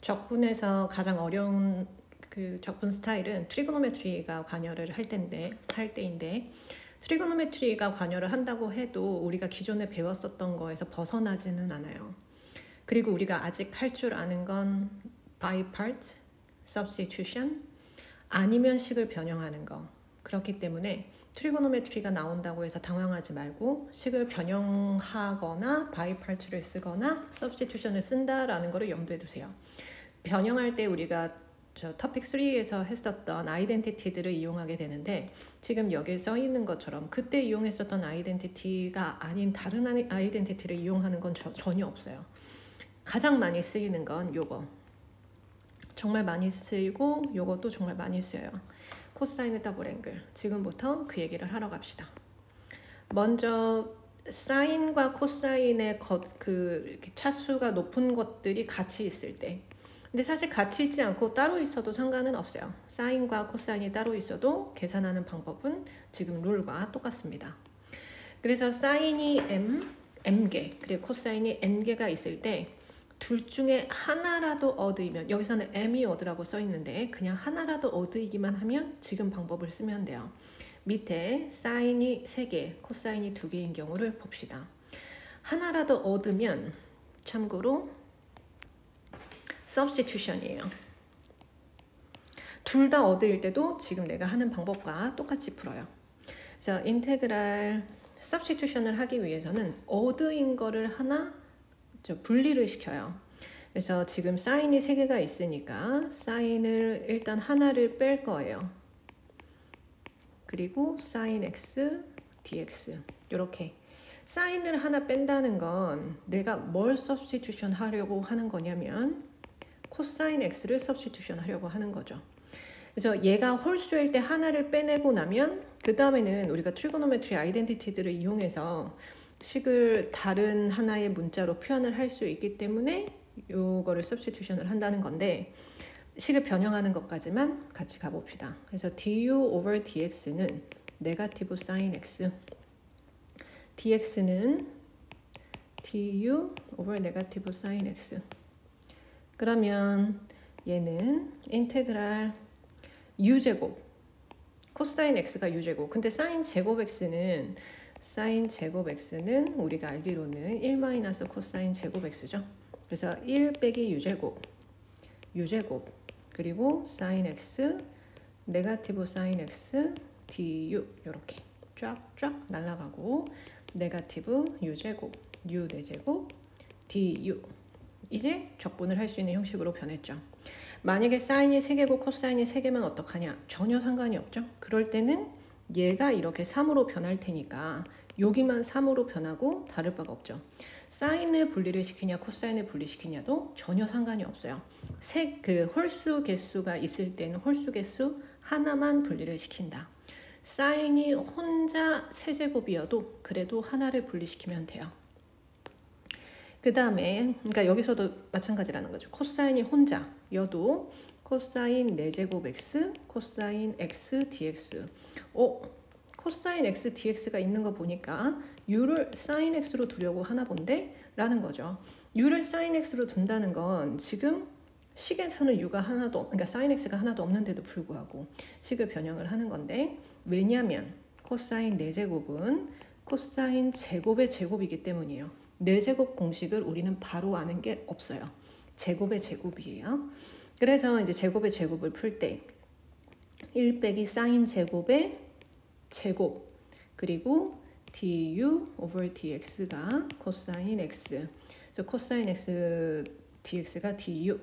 적분에서 가장 어려운 그 적분 스타일은 트리고노메트리가 관여를 할 때인데 트리고노메트리가 관여를 한다고 해도 우리가 기존에 배웠었던 거에서 벗어나지는 않아요. 그리고 우리가 아직 할 줄 아는 건 by part, substitution, 아니면 식을 변형하는 거. 그렇기 때문에 트리고노메트리가 나온다고 해서 당황하지 말고 식을 변형하거나 by part를 쓰거나 substitution을 쓴다라는 거를 염두에 두세요. 변형할 때 우리가 저 토픽 3에서 했었던 아이덴티티들을 이용하게 되는데 지금 여기에 써 있는 것처럼 그때 이용했었던 아이덴티티가 아닌 다른 아이덴티티를 이용하는 건 전혀 없어요. 가장 많이 쓰이는 건 요거. 정말 많이 쓰이고 요것도 정말 많이 쓰여요. 코사인의 더블 앵글. 지금부터 그 얘기를 하러 갑시다. 먼저 사인과 코사인의 그 차수가 높은 것들이 같이 있을 때, 근데 사실 같이 있지 않고 따로 있어도 상관은 없어요. 사인과 코사인이 따로 있어도 계산하는 방법은 지금 룰과 똑같습니다. 그래서 사인이 m개, 그리고 코사인이 n개가 있을 때 둘 중에 하나라도 얻으면, 여기서는 m이 얻으라고 써 있는데 그냥 하나라도 얻으기만 하면 지금 방법을 쓰면 돼요. 밑에 사인이 3개, 코사인이 2개인 경우를 봅시다. 하나라도 얻으면 참고로 substitution이에요. 둘 다 얻을 때도 지금 내가 하는 방법과 똑같이 풀어요. 그래서 인테그랄 substitution을 하기 위해서는 얻은 거를 하나 분리를 시켜요. 그래서 지금 사인이 3개가 있으니까 사인을 일단 하나를 뺄 거예요. 그리고 sin x, dx 이렇게 사인을 하나 뺀다는 건 내가 뭘 substitution 하려고 하는 거냐면 코사인 x를 substitution 하려고 하는 거죠. 그래서 얘가 홀수일 때 하나를 빼내고 나면 그 다음에는 우리가 트리고노메트리 아이덴티티들을 이용해서 식을 다른 하나의 문자로 표현을 할 수 있기 때문에 요거를 substitution을 한다는 건데 식을 변형하는 것까지만 같이 가봅시다. 그래서 du over dx는 네거티브 sin x, dx는 du over 네거티브 sin x. 그러면 얘는 인테그랄 u제곱, 코사인 x가 u제곱. 근데 sin 제곱 x는 우리가 알기로는 1 코사인 제곱 x죠. 그래서 1 빼기 u제곱 그리고 sin x 네거티브 sin x du 이렇게 쫙쫙 날아가고 네거티브 u제곱 u 대제곱 du 이제 적분을 할 수 있는 형식으로 변했죠. 만약에 사인이 3개고 코사인이 3개면 어떡하냐? 전혀 상관이 없죠. 그럴 때는 얘가 이렇게 3으로 변할 테니까 여기만 3으로 변하고 다를 바가 없죠. 사인을 분리를 시키냐 코사인을 분리시키냐도 전혀 상관이 없어요. 그 홀수 개수가 있을 때는 홀수 개수 하나만 분리를 시킨다. 사인이 혼자 세제곱이어도 그래도 하나를 분리시키면 돼요. 그 다음에 그러니까 여기서도 마찬가지라는 거죠. 코사인이 혼자여도 코사인 4제곱 x, 코사인 x dx. 코사인 x dx가 있는 거 보니까 u를 sin x로 두려고 하나 본데? 라는 거죠. u를 sin x로 둔다는 건 지금 식에서는 u가 하나도, 그러니까 sin x가 하나도 없는데도 불구하고 식을 변형을 하는 건데, 왜냐면 코사인 4제곱은 코사인 제곱의 제곱이기 때문이에요. 4제곱 공식을 우리는 바로 아는 게 없어요. 제곱의 제곱이에요. 그래서 이제 제곱의 제곱을 풀 때 1 빼기 sin 제곱의 제곱 그리고 du over dx가 코사인 x, 그래서 코사인 x dx가 du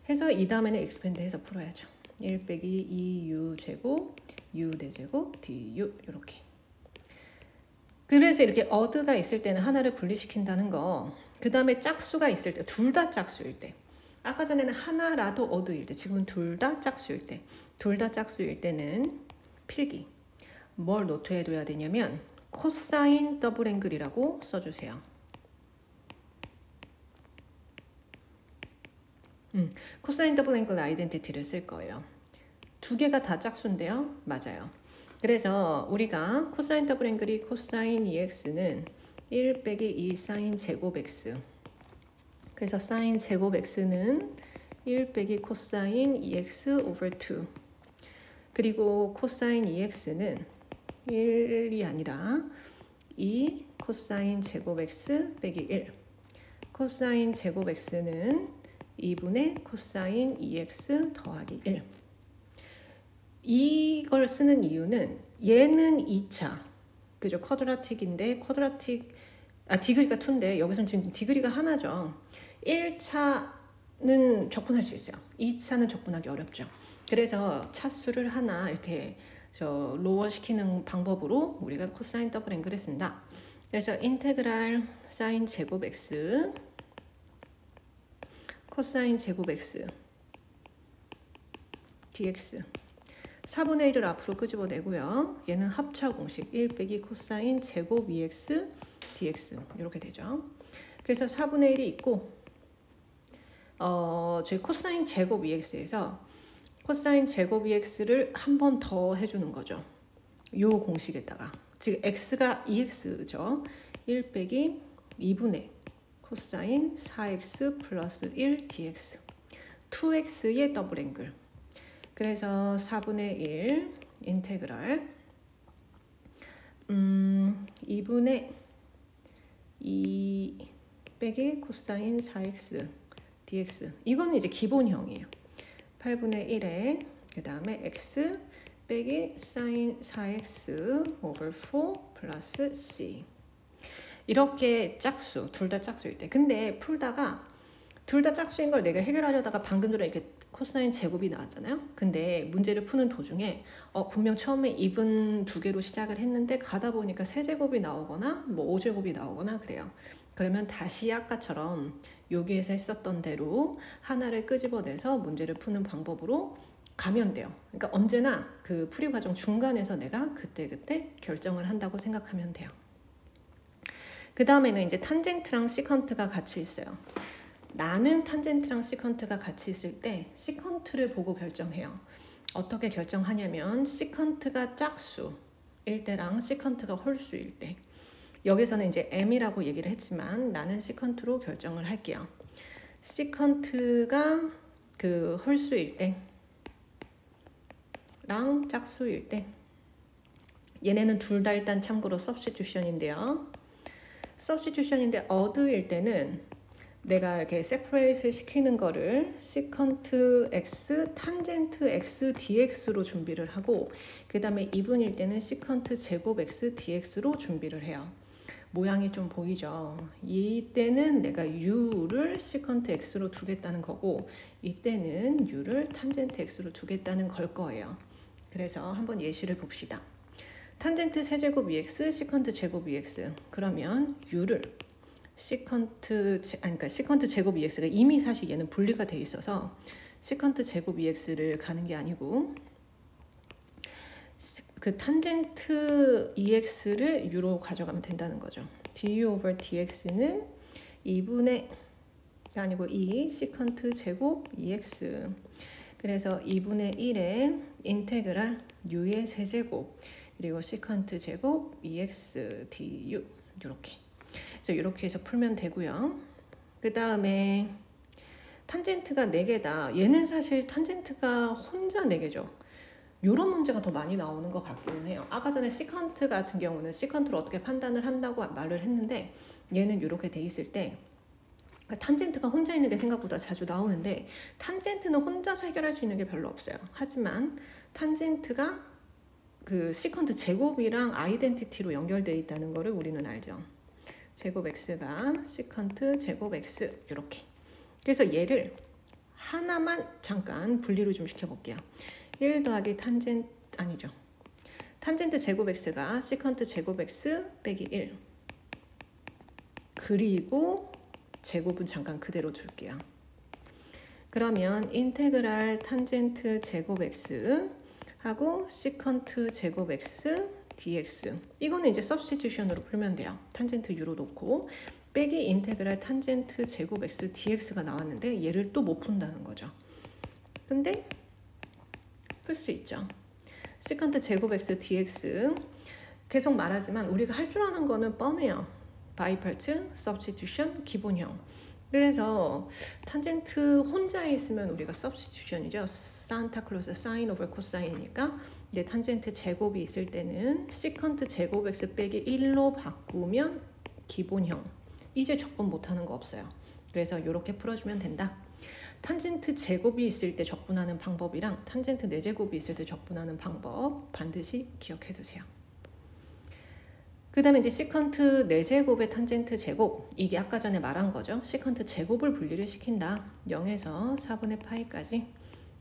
해서 이 다음에는 expand 해서 풀어야죠. 1 빼기 2u 제곱 u 대제곱 du 이렇게. 그래서 이렇게 어드가 있을 때는 하나를 분리시킨다는 거. 그 다음에 짝수가 있을 때, 둘 다 짝수일 때. 아까 전에는 하나라도 어드일 때, 지금은 둘 다 짝수일 때. 둘 다 짝수일 때는 필기. 뭘 노트해둬야 되냐면 코사인 더블 앵글이라고 써주세요. 코사인 더블 앵글 아이덴티티를 쓸 거예요. 2개가 다 짝수인데요. 맞아요. 그래서 우리가 코사인 더블 앵글이 코사인 2x는 1 빼기 2 사인 제곱 x. 그래서 사인 제곱 x는 1 빼기 코사인 2x over 2. 그리고 코사인 2x는 1이 아니라 2 코사인 제곱 x 빼기 1. 코사인 제곱 x는 2분의 코사인 2x 더하기 1. 이걸 쓰는 이유는 얘는 2차, 그죠? 쿼드라틱인데 디그리가 2인데 여기서는 지금 디그리가 하나죠. 1차는 적분할 수 있어요. 2차는 적분하기 어렵죠. 그래서 차수를 하나 이렇게 로어 시키는 방법으로 우리가 코사인 더블 앵글을 쓴다. 그래서 인테그랄 사인 제곱 x 코사인 제곱 x dx 4분의 1을 앞으로 끄집어내고요. 얘는 합차 공식 1 빼기 코사인 제곱 2x dx 이렇게 되죠. 그래서 4분의 1이 있고 저희 코사인 제곱 2x에서 코사인 제곱 2x를 한 번 더 해주는 거죠. 요 공식에다가 지금 x가 2x죠. 1 빼기 2분의 코사인 4x 플러스 1 dx 2x의 더블 앵글. 그래서 4분의 1 인테그랄 2분의 2 빼기 코사인 4x dx 이거는 이제 기본형이에요. 8분의 1에 그 다음에 x 빼기 사인 4x over 4 플러스 c 이렇게 짝수, 둘 다 짝수일 때. 근데 풀다가 둘 다 짝수인 걸 내가 해결하려다가 방금 전에 이렇게 코사인 제곱이 나왔잖아요. 근데 문제를 푸는 도중에 분명 처음에 2분 두 개로 시작을 했는데 가다 보니까 세제곱이 나오거나 뭐 5제곱이 나오거나 그래요. 그러면 다시 아까처럼 여기에서 했었던 대로 하나를 끄집어내서 문제를 푸는 방법으로 가면 돼요. 그러니까 언제나 그 풀이 과정 중간에서 내가 그때 결정을 한다고 생각하면 돼요. 그 다음에는 이제 탄젠트랑 시컨트가 같이 있어요. 나는 탄젠트랑 시컨트가 같이 있을 때 시컨트를 보고 결정해요. 어떻게 결정하냐면 시컨트가 짝수일 때랑 시컨트가 홀수일 때 여기서는 이제 m이라고 얘기를 했지만 나는 시컨트로 결정을 할게요. 시컨트가 그 홀수일 때랑 짝수일 때 얘네는 둘 다 일단 참고로 substitution인데요. substitution인데 odd일 때는 내가 이렇게 separate을 시키는 거를 secant x, tangent x dx로 준비를 하고 그 다음에 이분일 때는 secant 제곱 x dx로 준비를 해요. 모양이 좀 보이죠? 이때는 내가 u를 secant x로 두겠다는 거고 이때는 u를 tangent x로 두겠다는 걸 거예요. 그래서 한번 예시를 봅시다. 탄젠트 세제곱 2x, 시컨트 제곱 2x 그러면 u를 시컨트 제곱 2x가 이미 사실 얘는 분리가 돼 있어서 시컨트 제곱 2x를 가는 게 아니고 그 탄젠트 2x를 u로 가져가면 된다는 거죠. du over dx는 2분의 아니고 2 시컨트 제곱 2x 그래서 2분의 1의 인테그랄 u의 세제곱 그리고 시컨트 제곱 2x du 이렇게 그래서 이렇게 해서 풀면 되고요. 그 다음에 탄젠트가 4개다. 얘는 사실 탄젠트가 혼자 4개죠. 이런 문제가 더 많이 나오는 것 같기는 해요. 아까 전에 시컨트 같은 경우는 시컨트로 어떻게 판단을 한다고 말을 했는데 얘는 이렇게 돼 있을 때 탄젠트가 혼자 있는 게 생각보다 자주 나오는데 탄젠트는 혼자서 해결할 수 있는 게 별로 없어요. 하지만 탄젠트가 그 시컨트 제곱이랑 아이덴티티로 연결되어 있다는 거를 우리는 알죠. 제곱 x가 시컨트 제곱 x 이렇게. 그래서 얘를 하나만 잠깐 분리를 좀 시켜볼게요. 1 더하기 탄젠트 아니죠. 탄젠트 제곱 x가 시컨트 제곱 x 빼기 1 그리고 제곱은 잠깐 그대로 둘게요. 그러면 인테그랄 탄젠트 제곱 x 하고 시컨트 제곱 x dx 이거는 이제 substitution으로 풀면 돼요. 탄젠트 u로 놓고 빼기 인테그랄 탄젠트 제곱 x dx가 나왔는데 얘를 또 못 푼다는 거죠. 근데 풀 수 있죠. 시컨트 제곱 x dx 계속 말하지만 우리가 할 줄 아는 거는 뻔해요. 바이 파트, substitution, 기본형 그래서 탄젠트 혼자 있으면 우리가 substitution이죠. 산타클로스 사인 오버 코사인이니까 이제 탄젠트 제곱이 있을 때는 시컨트 제곱 x 빼기 1로 바꾸면 기본형. 이제 적분 못하는 거 없어요. 그래서 이렇게 풀어주면 된다. 탄젠트 제곱이 있을 때 적분하는 방법이랑 탄젠트 4제곱이 있을 때 적분하는 방법 반드시 기억해 두세요. 그 다음에 이제 시컨트 4제곱의 탄젠트 제곱, 이게 아까 전에 말한 거죠. 시컨트 제곱을 분리를 시킨다. 0에서 4분의 파이까지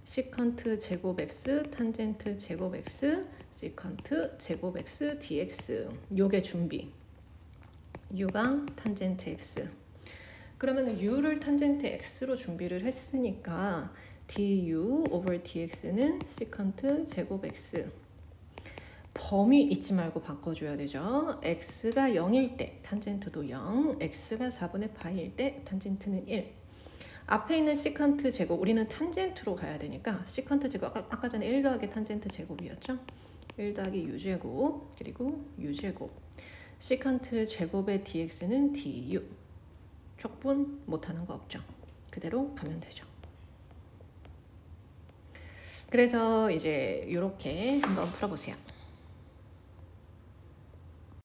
시컨트 제곱 x, 탄젠트 제곱 x, 시컨트 제곱 x dx. 요게 준비. u가 탄젠트 x. 그러면 u를 탄젠트 x로 준비를 했으니까 du over dx는 시컨트 제곱 x. 범위 잊지 말고 바꿔줘야 되죠. x가 0일 때 탄젠트도 0, x가 4분의 파이일 때 탄젠트는 1. 앞에 있는 시컨트 제곱, 우리는 탄젠트로 가야 되니까 시컨트 제곱, 아까 전에 1 더하기 탄젠트 제곱이었죠. 1 더하기 u제곱, 그리고 u제곱. 시컨트 제곱의 dx는 du. 적분 못하는 거 없죠. 그대로 가면 되죠. 그래서 이제 이렇게 한번 풀어보세요.